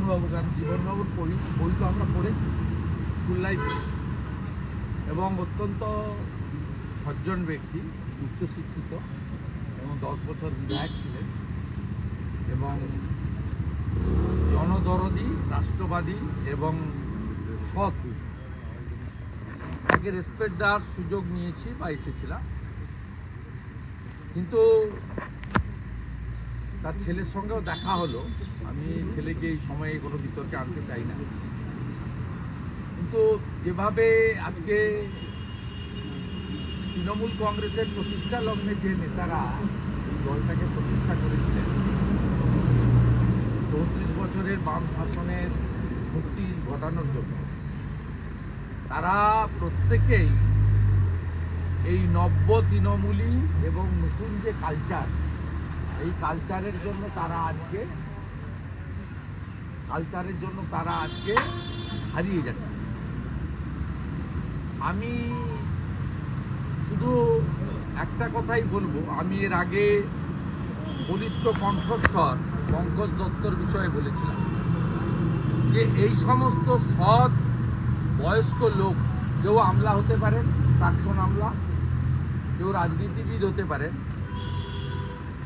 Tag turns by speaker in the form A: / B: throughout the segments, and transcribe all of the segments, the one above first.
A: জীবনবাবু, কারণ জীবনবাবুর বই তো আমরা পড়েছি স্কুল লাইফে, এবং অত্যন্ত সজ্জন ব্যক্তি, উচ্চশিক্ষিত, এবং 10 বছর বিধায়ক ছিলেন, এবং জনদরদি, রাষ্ট্রবাদী এবং সৎ। তাকে রেসপেক্ট দেওয়ার সুযোগ নিয়েছি বা এসেছিলাম, কিন্তু তার ছেলের সঙ্গেও দেখা হলো। আমি ছেলেকে এই সময়ে কোনো বিতর্কে আনতে চাই না, কিন্তু যেভাবে আজকে তৃণমূল কংগ্রেসের প্রতিষ্ঠা লগ্নে যে নেতারা এই দলটাকে প্রতিষ্ঠা করেছিলেন 34 বছরের বাম শাসনের মুক্তি ঘটানোর জন্য, তারা প্রত্যেকেই এই নব্য তৃণমূলী এবং নতুন যে কালচার, এই কালচারের জন্য তারা আজকে হারিয়ে যাচ্ছে। আমি শুধু একটা কথাই বলবো, আমি এর আগে বলিষ্ঠ কণ্ঠস্বর পঙ্কজ দত্তর বিষয়ে বলেছিলাম যে এই সমস্ত সৎ বয়স্ক লোক, কেউ আমলা হতে পারেন, প্রাক্তন আমলা, কেউ রাজনীতিবিদ হতে পারেন,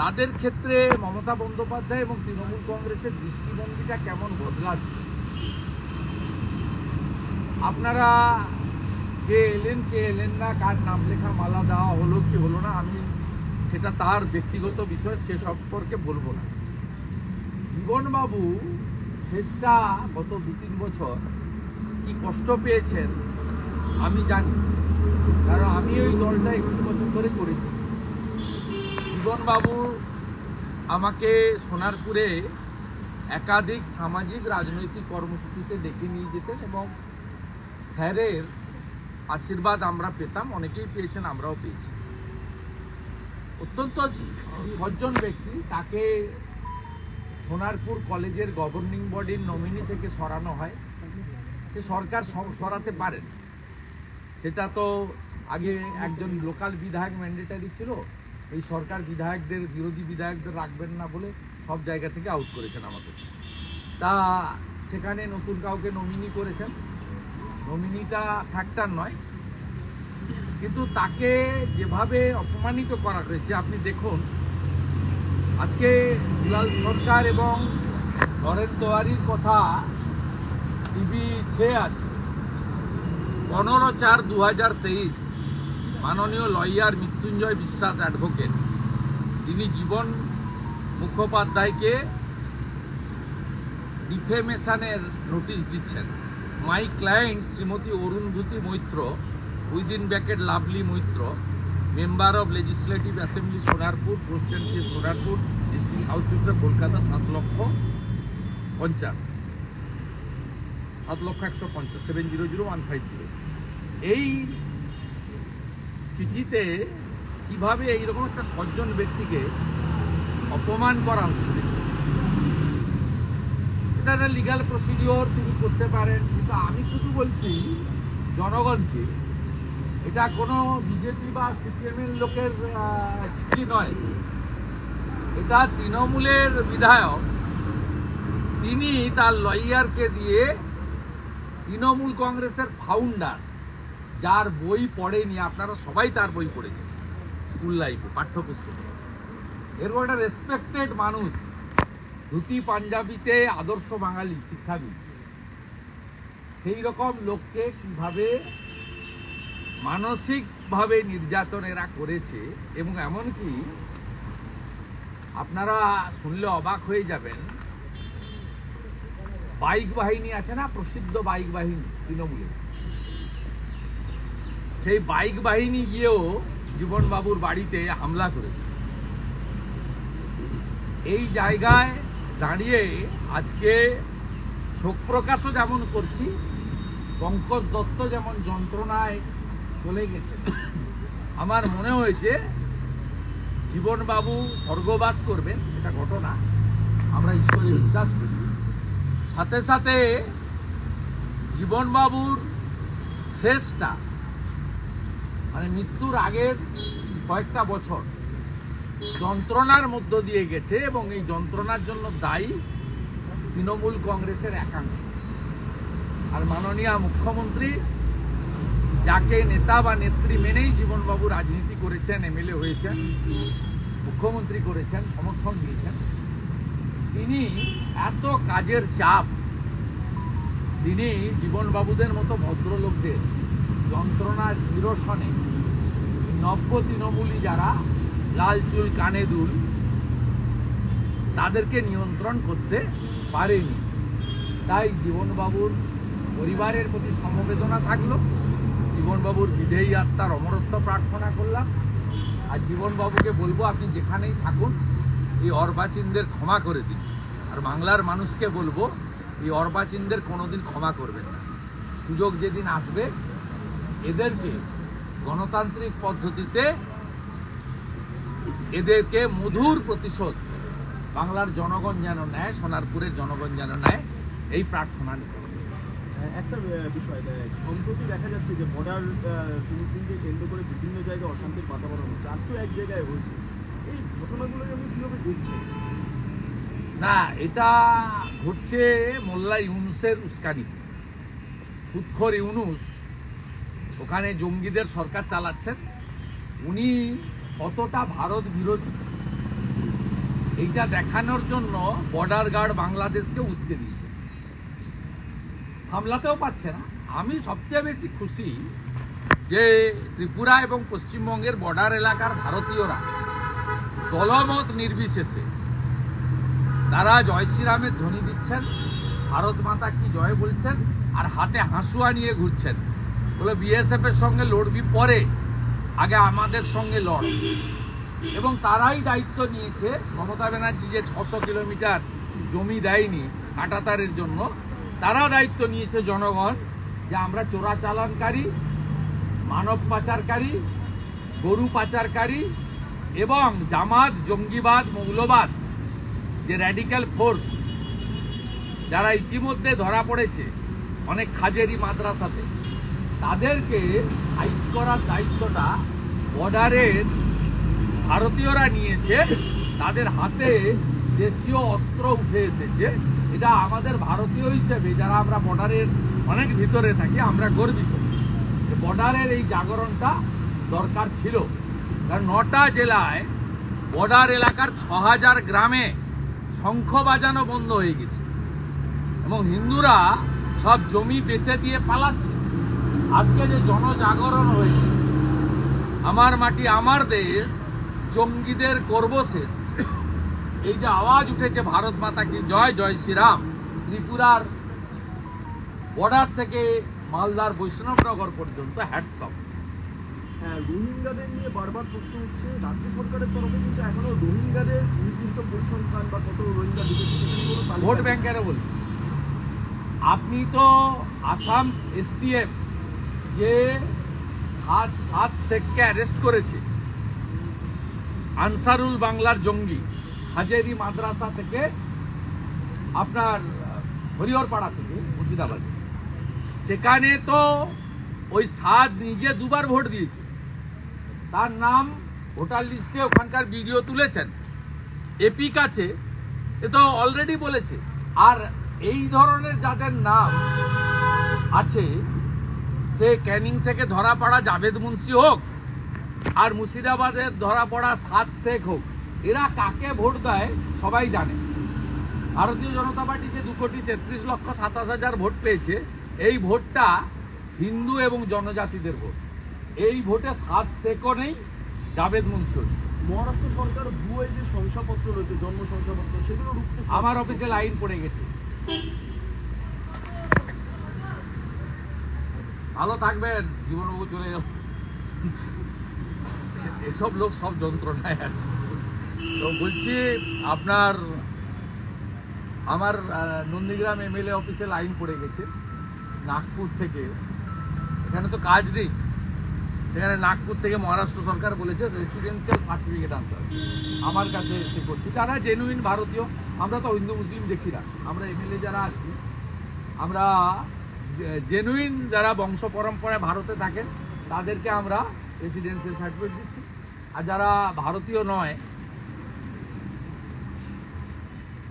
A: তাদের ক্ষেত্রে মমতা বন্দ্যোপাধ্যায় এবং তৃণমূল কংগ্রেসের দৃষ্টিভঙ্গিটা কেমন বদলাচ্ছে। আপনারা কে এলেন না, কার নাম লেখা মালা দেওয়া হলো কি হলো না, আমি সেটা তার ব্যক্তিগত বিষয়, সে সম্পর্কে বলবো না। জীবনবাবু শেষটা গত 2-3 বছর কি কষ্ট পেয়েছেন আমি জানি, কারণ আমি ওই দলটা 21 বছর ধরে করেছি। জীবনবাবু আমাকে সোনারপুরে একাধিক সামাজিক রাজনৈতিক কর্মসূচিতে ডেকে নিয়ে যেতেন, এবং স্যারের আশীর্বাদ আমরা পেতাম, অনেকেই পেয়েছেন, আমরাও পেয়েছি। অত্যন্ত সজ্জন ব্যক্তি। তাকে সোনারপুর কলেজের গভর্নিং বডির নমিনি থেকে সরানো হয়, সে সরকার সরাতে পারেন, সেটা তো আগে একজন লোকাল বিধায়ক ম্যান্ডেটারি ছিল, এই সরকার বিধায়কদের, বিরোধী বিধায়কদের রাখবেন না বলে সব জায়গা থেকে আউট করেছেন আমাদের। তা সেখানে নতুন কাউকে নমিনি করেছেন, নমিনিটা ফ্যাক্টর নয়, কিন্তু তাকে যেভাবে অপমানিত করা হয়েছে আপনি দেখুন। আজকে দুলাল সরকার এবং নরেন তেওয়ারির কথা টিভি 6 আছে। 15/4/2023 মাননীয় লয়ার মৃত্যুঞ্জয় বিশ্বাস অ্যাডভোকেট, তিনি জীবন মুখোপাধ্যায়কে ডিফেমেশনের নোটিশ দিচ্ছেন। My client Shrimati Arundhati Maitra, within bracket Lovely Maitra, member of legislative assembly Sonarpur, post and case Sonarpur, district south চব্বিশ কলকাতা, 7,50,000 7,150,000 700,150। এই চিঠিতে কিভাবে এইরকম একটা সজ্জন ব্যক্তিকে অপমান করা হচ্ছে, এটা একটা লিগাল প্রসিডিওর, তিনি করতে পারেন, কিন্তু আমি শুধু বলছি জনগণকে, এটা কোনো বিজেপি বা সিপিএমের লোকের চিঠি নয়, এটা তৃণমূলের বিধায়ক, তিনি তার লয়ারকে দিয়ে তৃণমূল কংগ্রেসের ফাউন্ডার, যার বই পড়েনি, আপনারা সবাই তার বই পড়েছেন স্কুল লাইফে, পাঠ্যপুস্তকে, এরকম একটা রেসপেক্টেড মানুষ, ধুতি পাঞ্জাবিতে আদর্শ বাঙালি শিক্ষাবিদ, সেই রকম লোককে কিভাবে মানসিকভাবে নির্যাতন এরা করেছে। এবং এমনকি আপনারা শুনলে অবাক হয়ে যাবেন, বাইক বাহিনী আছে না, প্রসিদ্ধ বাইক বাহিনী তৃণমূলের, সেই বাইক বাহিনী গিয়েও জীবনবাবুর বাড়িতে হামলা করেছে। এই জায়গায় দাঁড়িয়ে আজকে শোক প্রকাশও যেমন করছি, পঙ্কজ দত্ত যেমন যন্ত্রণায় চলে গেছে, আমার মনে হয়েছে জীবনবাবু স্বর্গবাস করবেন, এটা ঘটনা, আমরা ঈশ্বরে বিশ্বাস করি। সাথে সাথে জীবনবাবুর শেষটা, মানে মৃত্যুর আগের কয়েকটা বছর যন্ত্রণার মধ্য দিয়ে গেছে, এবং এই যন্ত্রণার জন্য দায়ী তৃণমূল কংগ্রেসের একাংশ। আর মাননীয় মুখ্যমন্ত্রী, যাকে নেতা বা নেত্রী মেনেই জীবনবাবু রাজনীতি করেছেন, এমএলএ হয়েছেন, মুখ্যমন্ত্রী করেছেন, সমর্থন দিয়েছেন, তিনি এত কাজের চাপ, তিনি জীবনবাবুদের মতো ভদ্রলোকদের যন্ত্রণার নিরসনে নব্য তৃণমূলী যারা লাল চুল কানে দুল, তাদেরকে নিয়ন্ত্রণ করতে পারেনি। তাই জীবনবাবুর পরিবারের প্রতি সমবেদনা থাকলো, জীবনবাবুর বিদেহী আত্মার অমরত্ব প্রার্থনা করলাম। আর জীবনবাবুকে বলবো, আপনি যেখানেই থাকুন এই অর্বাচীনদের ক্ষমা করে দিন। আর বাংলার মানুষকে বলবো, এই অর্বাচীনদের কোনোদিন ক্ষমা করবেন না। সুযোগ যেদিন আসবে, এদেরকে গণতান্ত্রিক পদ্ধতিতে এদেরকে মধুর প্রতিশোধ বাংলার জনগণ যেন নেয়, সোনারপুরের জনগণ যেন নেয়, এই প্রার্থনা নিতে হবে।
B: একটা বিষয়, সম্প্রতি দেখা যাচ্ছে যে বর্ডার ফিনিশিংকে কেন্দ্র করে বিভিন্ন জায়গায় অশান্তির বাতাবরণ হচ্ছে, আজকেও এক জায়গায় হয়েছে। এই ঘটনাগুলোকে আমি কীভাবে দেখছি?
A: না, এটা ঘটছে মোল্লা ইউনুসের উস্কানি। সুদখোর ইউনুস ওখানে জঙ্গিদের সরকার চালাচ্ছেন। উনি কতটা ভারত বিরোধী, এইটা দেখানোর জন্য বর্ডার গার্ড বাংলাদেশকে উস্কে দিয়েছে, সামলাতেও পারছে না। আমি সবচেয়ে বেশি খুশি যে ত্রিপুরা এবং পশ্চিমবঙ্গের বর্ডার এলাকার ভারতীয়রা দলমত নির্বিশেষে তারা জয় শ্রীরামের ধ্বনি দিচ্ছেন, ভারত মাতা কি জয় বলছেন, আর হাতে হাঁসুয়া নিয়ে ঘুরছেন। বলে বিএসএফ এর সঙ্গে লড়বি পরে, আগে আমাদের সঙ্গে লড়। এবং তারাই দায়িত্ব নিয়েছে, মমতা ব্যানার্জি যে 600 কিলোমিটার জমি দেয়নি কাঁটাতারের জন্য, তারা দায়িত্ব নিয়েছে জনগণ, যে আমরা চোরাচালানকারী, মানব পাচারকারী, গরু পাচারকারী এবং জামাত, জঙ্গিবাদ, মৌলবাদ যে র্যাডিক্যাল ফোর্স যারা ইতিমধ্যে ধরা পড়েছে অনেক খাজেরি মাদ্রাসাতে, তাদেরকে ফাইট করার দায়িত্বটা বর্ডারের ভারতীয়রা নিয়েছে। তাদের হাতে দেশীয় অস্ত্র উঠে এসেছে। এটা আমাদের ভারতীয় হিসেবে, যারা আমরা বর্ডারের অনেক ভিতরে থাকি, আমরা গর্বিত। বর্ডারের এই জাগরণটা দরকার ছিল, কারণ 9টা জেলায় বর্ডার এলাকার 6000 গ্রামে শঙ্খ বাজানো বন্ধ হয়ে গেছে এবং হিন্দুরা সব জমি বেচে দিয়ে পালাচ্ছে। আজকে যে জনজাগরণ হয়েছে, আমার মাটি আমার দেশ, জঙ্গিদের করব শেষ, এই যে আওয়াজ উঠেছে ভারত মাতা কি জয়, জয় শ্রীরাম, ত্রিপুরার বর্ডার থেকে মালদার বৈষ্ণবনগর পর্যন্ত হ্যাটস অফ।
B: হ্যাঁ, রোহিঙ্গাদের নিয়ে বারবার প্রশ্ন উঠছে রাজ্য সরকারের তরফে, কিন্তু এখনো রোহিঙ্গাদের নির্দিষ্ট পরিসংখ্যান বা কত রোহিঙ্গা ঢুকেছে সেখানে কোনো তালিকা
A: ভোট
B: নেই।
A: ব্যাংকেরও বলি, আপনি তো আসাম এসটিএফ যে 7 শেখকে অ্যারেস্ট করেছে, আনসারুল বাংলার জঙ্গি, হাজেরি মাদ্রাসা থেকে, আপনার হরিহরপাড়া থেকে মুর্শিদাবাদ, সেখানে তো ওই 7 নিজে 2বার ভোট দিয়েছে। তার নাম ভোটার লিস্টে ওখানকার ভিডিও তুলেছেন, এপি কাছে, এ তো অলরেডি বলেছে। আর এই ধরনের যাদের নাম আছে, সে ক্যানিং থেকে ধরা পড়া জাভেদ মুন্সি হোক আর মুর্শিদাবাদের ধরা পড়া 7 শেখ হোক, এরা কাকে ভোট দেয় সবাই জানে। ভারতীয় জনতা পার্টি যে 2,33,27,000 ভোট পেয়েছে, এই ভোটটা হিন্দু এবং জনজাতিদের ভোট। এই ভোটে 7 শেখও নেই, জাভেদ মুন্সি।
B: মহারাষ্ট্র সরকার ভুয়ো যে শংসাপত্র রয়েছে, জন্ম শংসাপত্র, সেগুলো রুখতে
A: আমার অফিসে লাইন পড়ে গেছে। ভালো থাকবেন, জীবনবাবু চলে গেল। এসব লোক সব যন্ত্রণায় আছে। তো বলছি, আপনার আমার নন্দীগ্রাম এমএলএ অফিসে লাইন পড়ে গেছে নাগপুর থেকে। এখানে তো কাজ নেই, সেখানে নাগপুর থেকে মহারাষ্ট্র সরকার বলেছে রেসিডেন্সিয়াল সার্টিফিকেট আনতে হবে। আমার কাছে এসে করছি, তারা জেনুইন ভারতীয়। আমরা তো হিন্দু মুসলিম দেখি না, আমরা এমএলএ যারা আছি, আমরা জেনুইন যারা বংশ পরম্পরায় ভারতে থাকেন, তাদেরকে আমরা রেসিডেন্সিয়াল সার্টিফিকেট দিচ্ছি। আর যারা ভারতীয় নয়,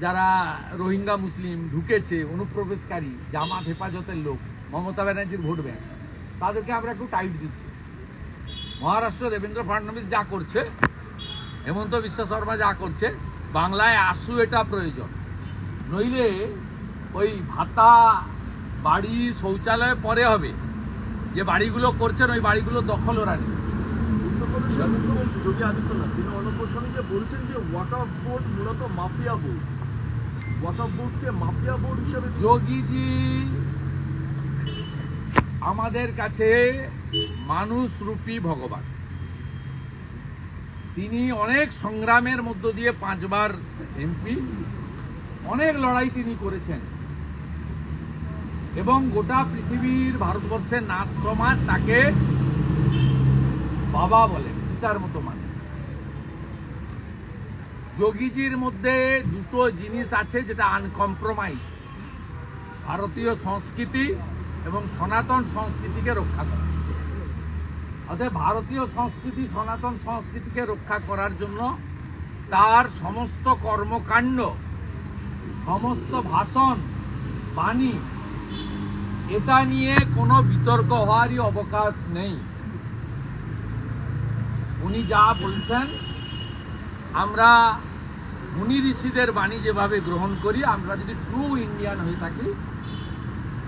A: যারা রোহিঙ্গা মুসলিম ঢুকেছে, অনুপ্রবেশকারী, জামাত হেফাজতের লোক, মমতা ব্যানার্জির ভোট ব্যাংক, তাদেরকে আমরা একটু টাইট দিচ্ছি। মহারাষ্ট্র দেবেন্দ্র ফাডনবিস যা করছে, হেমন্ত বিশ্ব শর্মা যা করছে, বাংলায় আসু এটা প্রয়োজন। নইলে ওই ভাতা, বাড়ি, শৌচালয় পরে হবে, যে বাড়িগুলো করছেন ওই বাড়িগুলো দখল ওরা নেই।
B: উত্তরপ্রদেশের মুখ্যমন্ত্রী যোগী আদিত্যনাথ তিনি অনপ্রসঙ্গে বলছেন যে ওয়াকফ বোর্ড মূলত মাফিয়া বোর্ড, ওয়াকফ বোর্ডকে মাফিয়া বোর্ড হিসেবে
A: যোগীজি আমাদের কাছে মানুষরূপী ভগবান। তিনি অনেক সংগ্রামের মধ্য দিয়ে 5 বার এমপি, অনেক লড়াই তিনি করেছেন এবং গোটা পৃথিবীর, ভারতবর্ষের নাথ সমাজ তাকে বাবা বলেন, পিতার মতো মানে। যোগীজির মধ্যে দুটো জিনিস আছে যেটা আনকম্প্রোমাইজ: ভারতীয় সংস্কৃতি এবং সনাতন সংস্কৃতিকে রক্ষা করা। অর্থাৎ ভারতীয় সংস্কৃতি, সনাতন সংস্কৃতিকে রক্ষা করার জন্য তার সমস্ত কর্মকাণ্ড, সমস্ত ভাষণ, বাণী, এটা নিয়ে কোনো বিতর্ক হওয়ারই অবকাশ নেই। উনি যা বলছেন, আমরা মুনি ঋষিদের বাণী যেভাবে গ্রহণ করি, আমরা যদি ট্রু ইন্ডিয়ান হয়ে থাকি,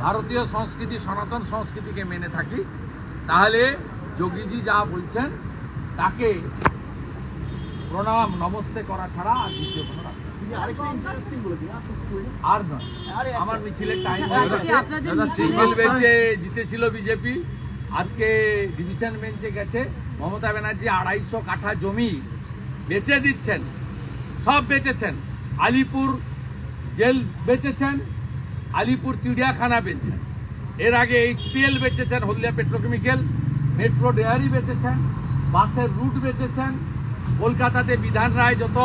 A: ভারতীয় সংস্কৃতি, সনাতন সংস্কৃতিকে মেনে থাকি, তাহলে যোগীজি যা বলছেন তাকে প্রণাম নমস্তে করা ছাড়া আর দ্বিতীয় কোনো রাস্তা নেই।
B: তিনি আরেকটা ইন্টারেস্টিং বলেছেন,
A: আর নয়, আমার মিছিলের টাইম
C: আপনাদের মিছিলে
A: সিঙ্গেল বেঞ্চে জিতেছিল বিজেপি, আজকে ডিভিশন বেঞ্চে গেছে। মমতা ব্যানার্জি 250 কাঠা জমি বেচে দিচ্ছেন, সব বেচেছেন। আলিপুর জেল বেচেছেন, আলিপুর চিড়িয়াখানা বেচছেন, এর আগে HPL বেচেছেন, হলদিয়া পেট্রোকেমিক্যাল, মেট্রো ডেয়ারি বেচেছেন, বাসের রুট বেচেছেন। কলকাতাতে বিধান রায় যত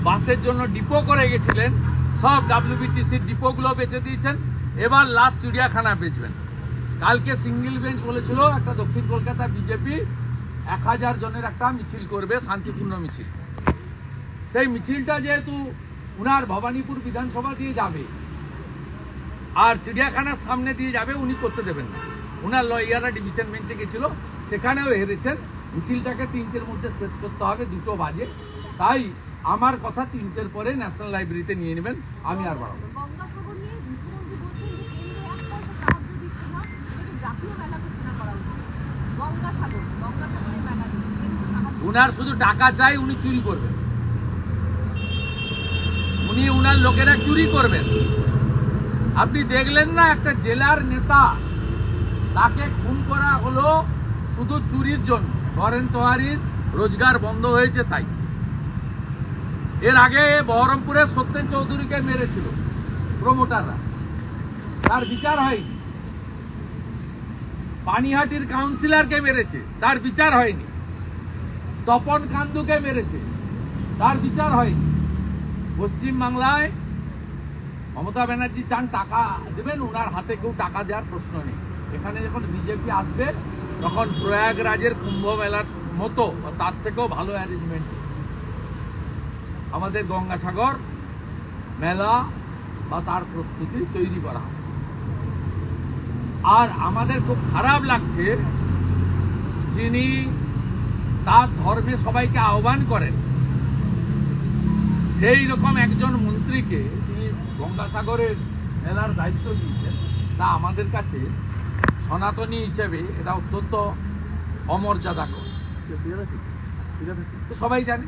A: বাসের জন্য ডিপো করে গেছিলেন, সব WBTCর ডিপোগুলো বেচে দিয়েছেন। এবার লাস্ট চিড়িয়াখানা বেচবেন। কালকে সিঙ্গেল বেঞ্চ বলেছিল একটা দক্ষিণ কলকাতা বিজেপি 1000 জনের একটা মিছিল করবে, শান্তিপূর্ণ মিছিল। সেই মিছিলটা যেহেতু উনার ভবানীপুর বিধানসভা দিয়ে যাবে আর চিড়িয়াখানার সামনে দিয়ে যাবে, উনি করতে দেবেন না। উনার লয়াররা ডিভিশন বেঞ্চে গেছিল, সেখানেও হেরেছেন। মিছিলটাকে 3টের মধ্যে শেষ করতে হবে, 2টো বাজে। তাই আমার কথা 3টের পরে ন্যাশনাল লাইব্রেরিতে নিয়ে নেবেন, আমি আর বাড়াবো না।
C: গঙ্গাসাগর নিয়ে মুখ্যমন্ত্রী বলছেন যে কেন্দ্র 1 পয়সা সাহায্য দিচ্ছে না, এটাকে জাতীয় মেলা ঘোষণা করা উচিত। গঙ্গাসাগরের মেলা কেন্দ্র সাহায্য
A: উনার শুধু টাকা চাই, উনি চুরি করবেন। উনি উনার লোকেরা চুরি করবেন। আপনি দেখলেন না একটা জেলার নেতা, তাকে খুন করা হলো শুধু চুরির জন্য, নরেন তোহারির রোজগার বন্ধ হয়েছে তাই। এর আগে বহরমপুরে সত্যেন চৌধুরীকে মেরেছিল প্রমোটাররা, তার বিচার হয়নি। পানিহাটির কাউন্সিলরকে মেরেছে, তার বিচার হয়নি। তপন কান্দুকে মেরেছে, তার বিচার হয়নি। পশ্চিম বাংলায় মমতা ব্যানার্জি চান টাকা দেবেন, ওনার হাতে কেউ টাকা দেওয়ার প্রশ্ন নেই। এখানে যখন বিজেপি আসবে, তখন প্রয়াগরাজের কুম্ভ মেলার মতো বা তার থেকেও ভালো অ্যারেঞ্জমেন্ট আমাদের গঙ্গাসাগর মেলা বা তার প্রস্তুতি তৈরি করা হবে। আর আমাদের খুব খারাপ লাগছে, যিনি তার ধর্মে সবাইকে আহ্বান করেন, সেই রকম একজন মন্ত্রীকে তিনি গঙ্গাসাগরের মেলার দায়িত্ব দিয়েছেন। তা আমাদের কাছে সনাতনী হিসেবে এটা অত্যন্ত অমর্যাদাকর। তো সবাই জানে,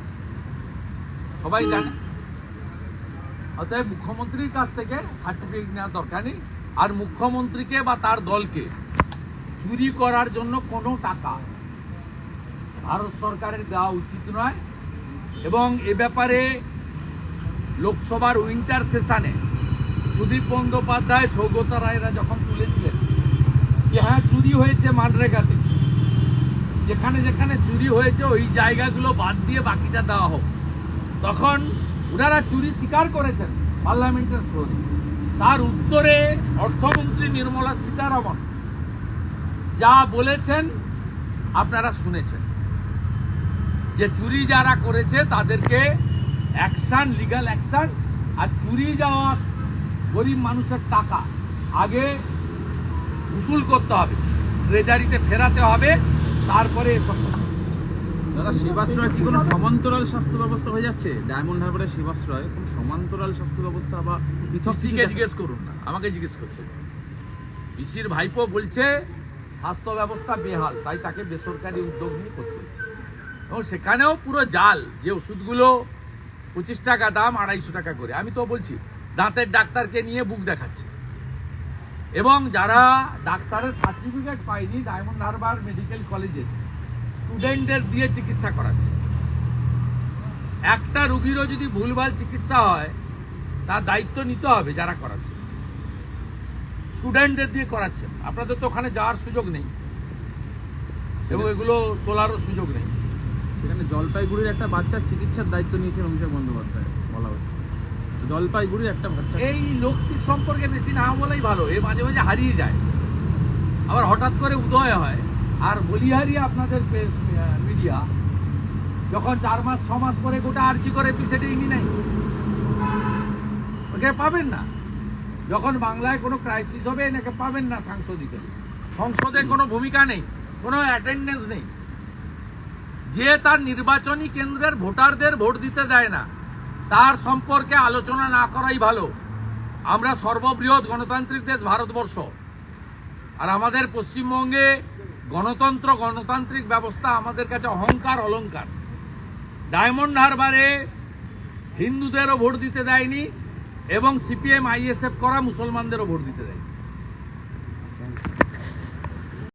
A: সবাই জানে। অতএব মুখ্যমন্ত্রীর কাছ থেকে সার্টিফিকেট নেওয়ার দরকার নেই। আর মুখ্যমন্ত্রীকে বা তার দলকে চুরি করার জন্য কোনো টাকা ভারত সরকারের দেওয়া উচিত নয়। এবং এ ব্যাপারে লোকসভার উইন্টার সেশনে সুদীপ বন্দ্যোপাধ্যায়, সৌগত রায়রা যখন তুলেছিলেন যে হ্যাঁ চুরি হয়েছে মানরেগাতে, যেখানে যেখানে চুরি হয়েছে ওই জায়গাগুলো বাদ দিয়ে বাকিটা দেওয়া হোক, তখন ওনারা চুরি স্বীকার করেছেন পার্লামেন্টের ফ্লোরে। তার উত্তরে অর্থমন্ত্রী নির্মলা সীতারামন যা বলেছেন আপনারা শুনেছেন, যে চুরি যারা করেছে তাদেরকে অ্যাকশন, লিগ্যাল অ্যাকশন আর চুরি যাওয়া গরিব মানুষের টাকা আগে উসুল করতে হবে, ট্রেজারিতে ফেরাতে হবে, তারপরে এসব করতে হবে।
D: দাদা, সেবাশ্রয় কি কোনো সমান্তরাল স্বাস্থ্য ব্যবস্থা হয়ে যাচ্ছে? ডায়মন্ড হারবারের সেবাশ্রয় কোনো সমান্তরাল স্বাস্থ্য ব্যবস্থা বা পৃথক কিছু
A: পিসিকে
D: দেখা-
A: জিজ্ঞেস করুন না, আমাকে জিজ্ঞেস করছে। পিসির ভাইপো বলছে স্বাস্থ্য ব্যবস্থা বেহাল, তাই তাকে বেসরকারি উদ্যোগ নিয়ে করতে হচ্ছে। এবং সেখানেও পুরো জাল, যে ওষুধগুলো 25 টাকা দাম 250 টাকা করে। আমি তো বলছি দাঁতের ডাক্তারকে নিয়ে বুক দেখাচ্ছে, এবং যারা ডাক্তারের সার্টিফিকেট পায়নি ডায়মন্ড হারবার মেডিকেল কলেজে স্টুডেন্টদের দিয়ে চিকিৎসা করাচ্ছে। একটা রুগীরও যদি ভুলভাল চিকিৎসা হয় তার দায়িত্ব নিতে হবে যারা করাচ্ছে, স্টুডেন্টদের দিয়ে করাচ্ছেন। আপনাদের তো ওখানে যাওয়ার সুযোগ নেই এবং এগুলো তোলারও সুযোগ নেই।
D: সেখানে জলপাইগুড়ির একটা বাচ্চার চিকিৎসার দায়িত্ব নিয়েছেন অভিষেক বন্দ্যোপাধ্যায় বলা হচ্ছে। তো জলপাইগুড়ির একটা বাচ্চা,
A: এই লোকটির সম্পর্কে বেশি না বলাই ভালো, এ মাঝে মাঝে হারিয়ে যায়, আবার হঠাৎ করে উদয় হয়। আর বলিহারি আপনাদের মিডিয়া যখন 4 মাস 6 মাস পরে গোটা আর্জি করে পিসেডিংই নাই, ওকে পাবেন না। যখন বাংলায় কোনো ক্রাইসিস হবে এনাকে পাবেন না সাংসদ হিসেবে। সংসদে কোনো ভূমিকা নেই, কোনো অ্যাটেন্ডেন্স নেই। যে তার নির্বাচনী কেন্দ্রের ভোটারদের ভোট দিতে দেয় না, তার সম্পর্কে আলোচনা না করাই ভালো। আমরা সর্ববৃহৎ গণতান্ত্রিক দেশ ভারতবর্ষ, আর আমাদের পশ্চিমবঙ্গে গণতন্ত্র, গণতান্ত্রিক ব্যবস্থা আমাদের কাছে অহংকার, অলংকার। ডায়মন্ড হারবারে হিন্দুদেরও ভোট দিতে দেয়নি এবং সিপিএম আইএসএফ করা মুসলমানদেরও ভোট দিতে দেয়নি।